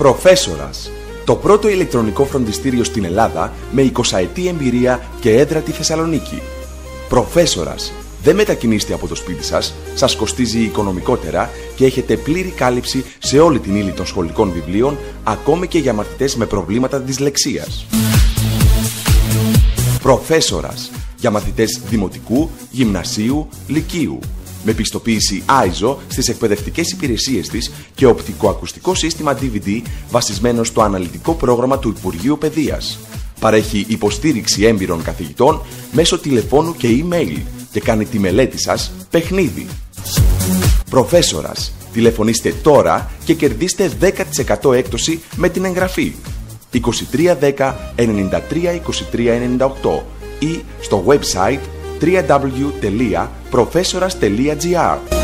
Προφέσορας. Το πρώτο ηλεκτρονικό φροντιστήριο στην Ελλάδα με 20ετή εμπειρία και έδρα τη Θεσσαλονίκη. Προφέσορας. Δεν μετακινείστε από το σπίτι σας, σας κοστίζει οικονομικότερα και έχετε πλήρη κάλυψη σε όλη την ύλη των σχολικών βιβλίων, ακόμη και για μαθητές με προβλήματα δυσλεξίας. Προφέσορας. Για μαθητές δημοτικού, γυμνασίου, λυκείου. Με πιστοποίηση ISO στις εκπαιδευτικές υπηρεσίες της και οπτικοακουστικό σύστημα DVD βασισμένο στο αναλυτικό πρόγραμμα του Υπουργείου Παιδείας. Παρέχει υποστήριξη έμπειρων καθηγητών μέσω τηλεφώνου και email και κάνει τη μελέτη σας παιχνίδι. Προφέσορας. Τηλεφωνήστε τώρα και κερδίστε 10% έκπτωση με την εγγραφή. 2310 93 23 98 ή στο website www.professoras.gr.